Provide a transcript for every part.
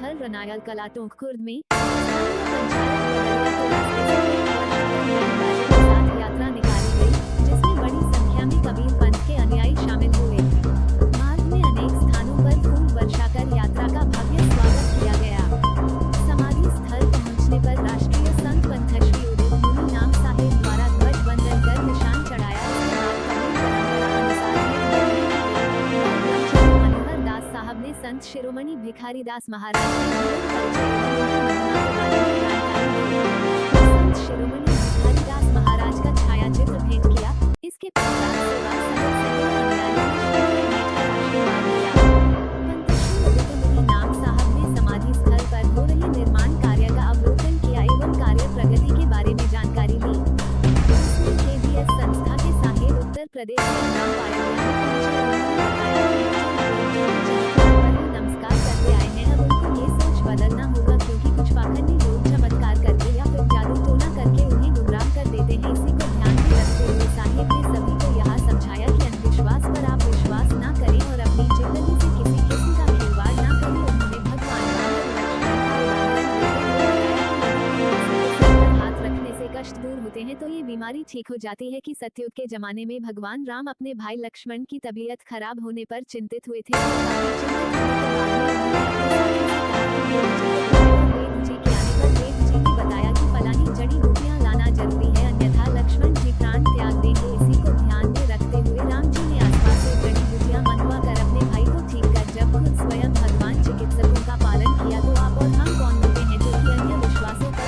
स्थल रनायल कला टोंकखुर्द में साथ यात्रा निकाली गई, जिसमें बड़ी संख्या में कबीर पंथ के अनुयायी शामिल हुए। मार्ग में अनेक स्थानों पर फूल वर्षाकर यात्रा का भव्य स्वागत किया गया। समाधि स्थल पहुंचने पर राष्ट्रीय संत पंथ श्री उदित मुनि नाम साहेब द्वारा ध्वज वंदन कर निशान चढ़ाया। मनोहर दास साहब ने संत शिरोमणि भिखारी दास महाराज के संत शिरोमणि भिखारी दास महाराज का छायाचित्र भेंट किया। इसके पश्चात सेवा नाम साहब ने समाधि स्थल पर हो रहे निर्माण कार्य का अवलोकन किया एवं कार्य प्रगति के बारे में जानकारी ली। KBS संस्था के साहेब उत्तर प्रदेश के नाम नमस्कार करते आए हैं। अब उनको ये सोच बदलना होगा, क्योंकि कुछ पाखंडी लोग चमत्कार करके या फिर जादू टोना करके उन्हें गुमराह कर देते हैं। इसी को ध्यान में रखते हुए साहेब ने सभी को यहाँ समझाया कि अंधविश्वास पर आप विश्वास ना करें और अपनी जिंदगी से किसी किस्म का खिलवाड़ ना करें। उन्होंने भगवान हाथ रखने से कष्ट दूर होते हैं तो ये बीमारी ठीक हो जाती है। कि सतयुग के जमाने में भगवान राम अपने भाई लक्ष्मण की तबीयत खराब होने पर चिंतित हुए थे। वेद जी के आने पर वेद जी ने बताया कि फलानी जड़ी बूटियां लाना जरूरी है, अन्यथा लक्ष्मण जी प्राण त्याग देंगे। इसी को ध्यान में रखते हुए राम जी ने आसपास से जड़ी बूटियां मंगवा कर अपने भाई को ठीक कर जब खुद स्वयं भगवान चिकित्सकों का पालन किया, तो आप और हम कौन होते हैं जो कि अन्य विश्वासों पर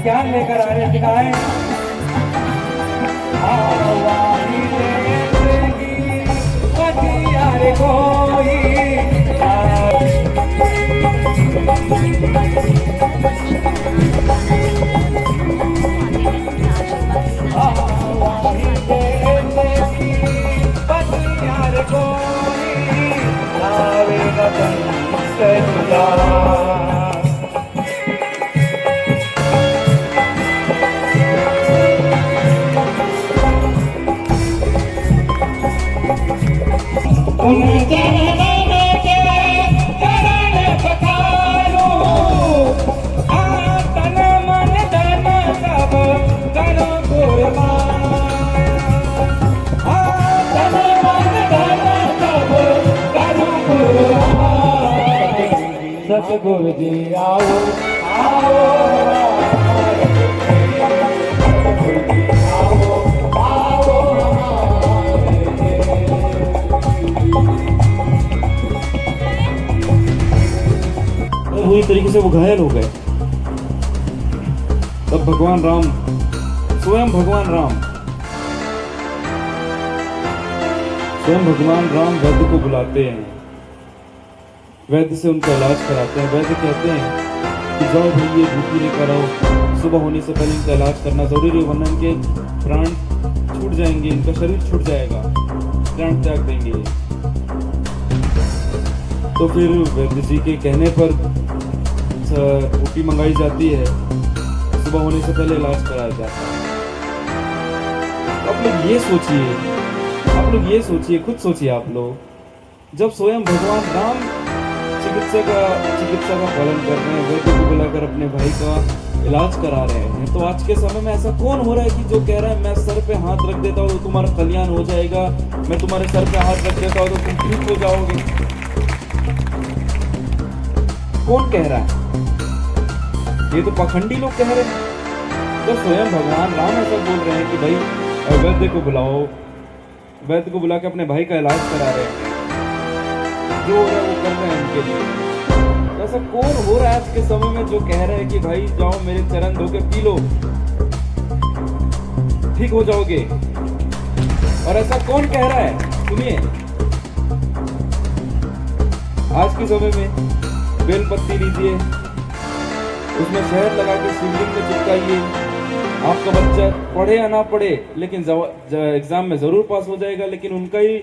ज्ञान लेकर आ रहे सिखाए सतगुरु जी आओ आओ पूरी तरीके से वो घायल हो गए। तब भगवान राम, स्वयं भगवान राम वैद्य को बुलाते हैं, वैद्य से उनका इलाज कराते हैं। वैद्य कहते हैं कि जाओ भाई ये ड्यूटी लेकर आओ, सुबह होने से पहले इनका इलाज करना जरूरी है, वरना इनके प्राण छूट जाएंगे, इनका शरीर छूट जाएगा, प्राण त्याग देंगे। तो फिर वैद्य जी के कहने पर ड्यूटी मंगाई जाती है, सुबह होने से पहले इलाज कराया जाता है। आप लोग ये सोचिए, खुद सोचिए आप लोग, जब स्वयं भगवान राम चिकित्सा का पालन कर रहे हैं, वैद्य को बुलाकर अपने भाई का इलाज करा रहे हैं, तो आज के समय में ऐसा कौन हो रहा है कि जो कह रहा है मैं सर पे हाथ रख देता हूँ तो तुम्हारा कल्याण हो जाएगा, मैं तुम्हारे सर पे हाथ रख देता हूँ तो तुम ठीक हो जाओगे? कौन कह रहा है? ये तो पाखंडी लोग कह रहे हैं। तो स्वयं भगवान राम ऐसा बोल रहे हैं कि भाई वैद्य को बुलाओ, वैद्य को बुला के अपने भाई का इलाज करा रहे हैं, जो हो रहा है वो कर रहे हैं उनके लिए। तो ऐसा कौन हो रहा है आज के समय में जो कह रहे हैं कि भाई जाओ मेरे चरण धो के पी लो, ठीक हो जाओगे? और ऐसा कौन कह रहा है? सुनिए, आज के समय में बेलपत्ती लीजिए, उसमें शहद लगा के शिवलिंग में चिपकाइए, आपका बच्चा पढ़े या ना पढ़े लेकिन एग्जाम में जरूर पास हो जाएगा, लेकिन उनका ही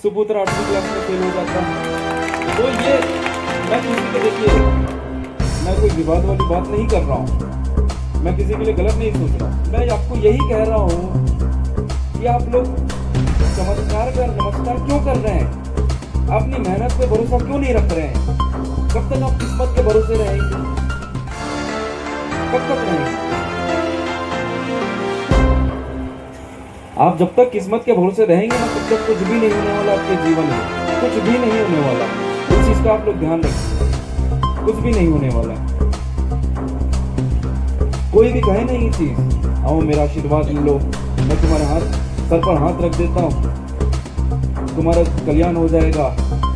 सुपुत्र 8वीं क्लास में फेल हो जाता है। तो ये मैं किसी के, देखिए, मैं कोई विवाद वाली बात नहीं कर रहा हूँ, मैं किसी के लिए गलत नहीं सोच रहा हूँ, मैं आपको यही कह रहा हूँ कि आप लोग चमत्कार का नमस्कार क्यों कर रहे हैं? अपनी मेहनत पे भरोसा क्यों नहीं रख रहे हैं? कब तक आप किस्मत के भरोसे रहेंगे? कब तक रहेंगे? आप जब तक किस्मत के भरोसे रहेंगे ना, तब तक कुछ भी नहीं होने वाला आपके जीवन में, कुछ भी नहीं होने वाला। इस चीज का आप लोग ध्यान रखिए, कुछ भी नहीं होने वाला। कोई भी कहे नहीं ये चीज, आओ मेरा आशीर्वाद लो, मैं तुम्हारे सर पर हाथ रख देता हूँ, तुम्हारा कल्याण हो जाएगा,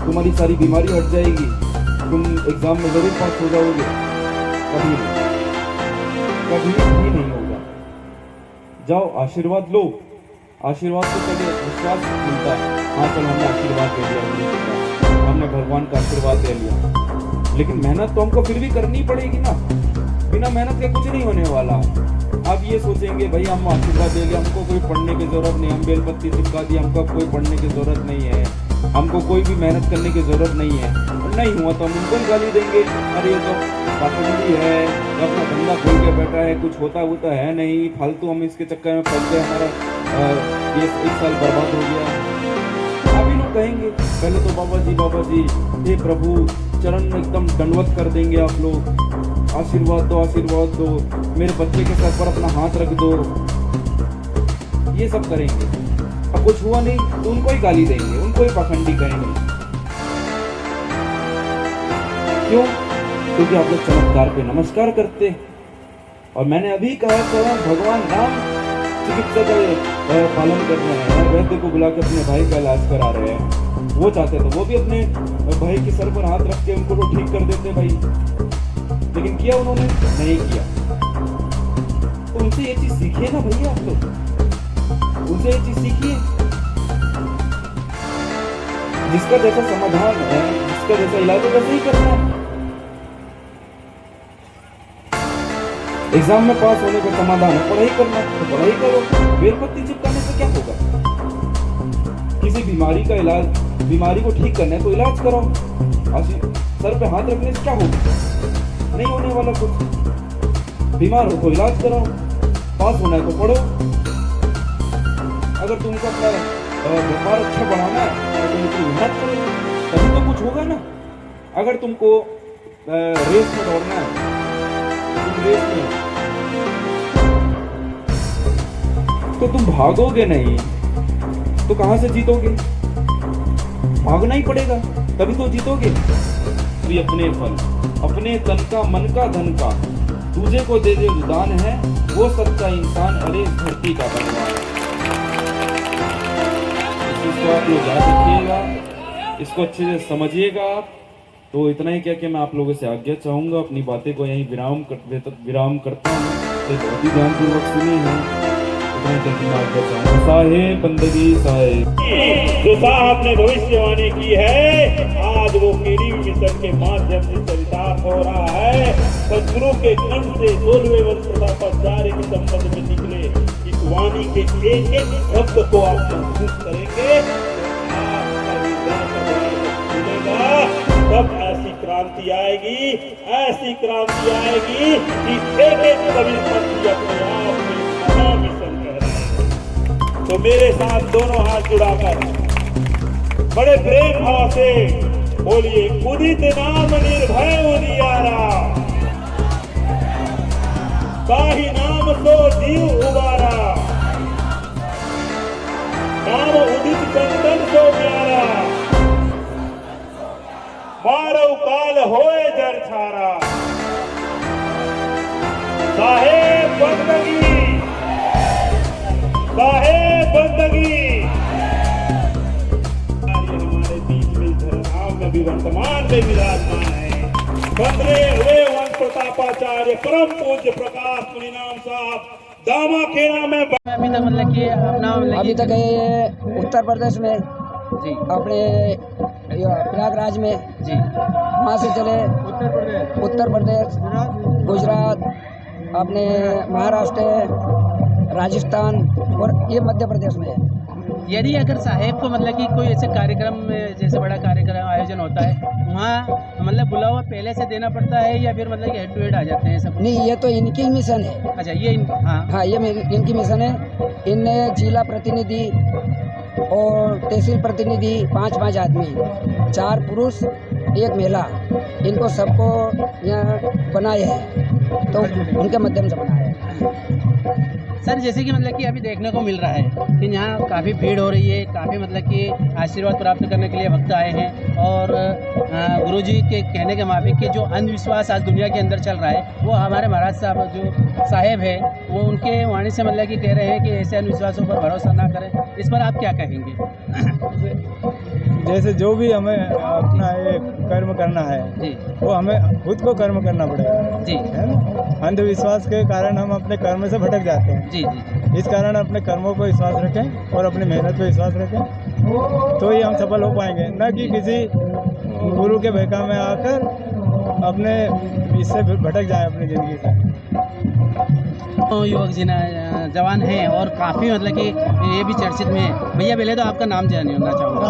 तुम्हारी सारी बीमारी हट जाएगी, तुम एग्जाम में जरूर पास हो जाओगे। कभी भी नहीं होगा। जाओ आशीर्वाद लो, आशीर्वाद से पहले विश्वास मिलता है। हाँ चलो, हमने आशीर्वाद दे दिया, हमने भगवान का आशीर्वाद दे लिया, लेकिन मेहनत तो हमको फिर भी करनी पड़ेगी ना। बिना मेहनत के कुछ नहीं होने वाला। आप ये सोचेंगे भाई हम आशीर्वाद दे लिया, हमको कोई पढ़ने की जरूरत नहीं, हम बेलपत्ती चिपका दी, हमको कोई पढ़ने की जरूरत नहीं है, हमको कोई भी मेहनत करने की जरूरत नहीं है, और नहीं हुआ तो हम उनको ही गाली देंगे, अरे ये तो पाखंडी है, अपना धंधा खोल के बैठा है, कुछ होता है नहीं, फालतू हम इसके चक्कर में फंस गए, हमारा ये 1 साल बर्बाद हो गया। आप ही लोग कहेंगे, पहले तो बाबा जी हे प्रभु चरण में एकदम दंडवत कर देंगे आप लोग, आशीर्वाद दो, मेरे बच्चे के सर पर अपना हाथ रख दो, ये सब करेंगे। अब कुछ हुआ नहीं तो उनको ही गाली देंगे, उनको ही पाखंडी कहेंगे। क्यों? क्योंकि आप लोग चमत्कार पे नमस्कार करते। और मैंने अभी कहा था, भगवान राम चिकित्सा का पालन कर रहे हैं, वैद्य को बुला के अपने भाई का इलाज करा रहे हैं। वो चाहते तो वो भी अपने भाई के सर पर हाथ रख के उनको तो ठीक कर देते भाई, लेकिन किया उन्होंने नहीं किया। तो उनसे ये चीज सीखिए ना भैया, आप लोग उनसे ये चीज सीखिए। जिसका जैसा समाधान है, जिसका जैसा इलाज है, वैसे ही करना है। एग्जाम में पास होने का समाधान है पढ़ाई करना, तो पढ़ाई करो। बेलपत्ती चिपकाने से क्या होगा? किसी बीमारी का इलाज, बीमारी को ठीक करना है तो इलाज कराओ। सर पे हाथ रखने से क्या होगा? नहीं होने वाला कुछ। बीमार हो तो इलाज कराओ, पास होना है तो पढ़ो। अगर तुमको अपना व्यापार अच्छा बढ़ाना है तो तुमको मेहनत करो, तभी तो कुछ होगा ना। अगर तुमको रेस में दौड़ना है, तुम रेस में तो तुम भागोगे नहीं तो कहां से जीतोगे? भागना ही पड़ेगा, तभी तो जीतोगे। तो अपने फल, अपने तन का, मन का, धन का दूजे को दे दे दान है, वो सच्चा इंसान, अरे इस धरती का भगवान। इस चीज को आप लोग याद रखिएगा, इसको अच्छे से समझिएगा आप। तो इतना ही क्या कि मैं आप लोगों से आज्ञा चाहूंगा, अपनी बातें को यहीं विराम करता हूँ। तो बहुत ही ध्यानपूर्वक सुने हैं। साहेब बंदगी साहेब जो साहब ने भविष्यवाणी की है, आज वो केरी मिशन के माध्यम से चरितार्थ हो रहा है। सदगुरु के कंठ से 16वें वर्ष प्रतापाचार्य के संबंध में निकले इस वाणी के एक एक शब्द को आप महसूस करेंगे तब ऐसी क्रांति आएगी, ऐसी क्रांति आएगी कि एक एक कवि पंथी अपने आप में महामिशन कह रहे हैं। तो मेरे साथ दोनों हाथ जुड़ाकर बड़े प्रेम भाव से बोलिए, उदित नाम निर्भय उजियारा, ताहि नाम सो जीव उबारा, नाम उदित संतन सो प्यारा, मारव काल होए जर छारा। साहेब बंदगी, साहेब बंदगी। हमारे बीच में धर्मधाम में भी वर्तमान में विराजमान है। 15वें वंश प्रतापाचार्य परम पूज्य प्रकाश मुनिनाम साहब दामा खेड़ा में अभी तक मतलब कि अपना मतलब अभी तक ये उत्तर प्रदेश में जी अपने प्रयागराज में जी वहाँ से चले उत्तर प्रदेश गुजरात अपने महाराष्ट्र राजस्थान और ये मध्य प्रदेश में है। यदि अगर साहेब को मतलब कि कोई ऐसे कार्यक्रम में जैसे बड़ा कार्यक्रम आयोजन होता है वहाँ मतलब बुलावा पहले से देना पड़ता है या फिर मतलब कि हेड टू हेड आ जाते हैं सब? नहीं, ये तो इनकी मिशन है। अच्छा ये हाँ हाँ, ये इनकी मिशन है। इनने जिला प्रतिनिधि और तहसील प्रतिनिधि 5-5 आदमी, 4 पुरुष 1 महिला, इनको सबको यहाँ बनाए हैं, तो उनके माध्यम से बनाए हैं। सर जैसे कि मतलब कि अभी देखने को मिल रहा है कि यहाँ काफ़ी भीड़ हो रही है, काफ़ी मतलब कि आशीर्वाद प्राप्त करने के लिए भक्त आए हैं और गुरुजी के कहने के मुताबिक कि जो अंधविश्वास आज दुनिया के अंदर चल रहा है वो हमारे महाराज साहब जो साहेब है वो उनके वाणी से मतलब कि कह रहे हैं कि ऐसे अंधविश्वासों पर भरोसा ना करें। इस पर आप क्या कहेंगे? जैसे जो भी हमें अपना ये कर्म करना है जी वो हमें खुद को कर्म करना पड़ेगा, जी है ना। अंधविश्वास के कारण हम अपने कर्म से भटक जाते हैं। जी जी इस कारण अपने कर्मों पर विश्वास रखें और अपनी मेहनत पर विश्वास रखें, तो ही हम सफल हो पाएंगे, न कि किसी गुरु के बहका में आकर अपने इससे भटक जाए अपनी ज़िंदगी से। तो युवक जी ना जवान हैं और काफ़ी मतलब कि ये भी चर्चित में है। भैया पहले तो आपका नाम जानना चाहूँगा।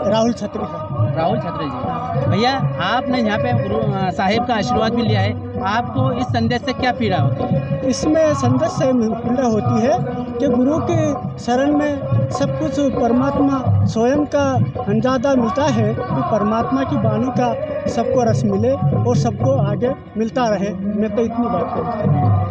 राहुल छत्री है। राहुल छत्री जी, भैया आपने यहाँ पे गुरु साहेब का आशीर्वाद भी लिया है, आपको इस संदेश से क्या पीड़ा होती है? इसमें संदेश से पीड़ा होती है कि गुरु के शरण में सब कुछ परमात्मा स्वयं का अंदाजा मिलता है कि परमात्मा की वाणी का सबको रस मिले और सबको आगे मिलता रहे। मैं तो इतनी बात करूँ।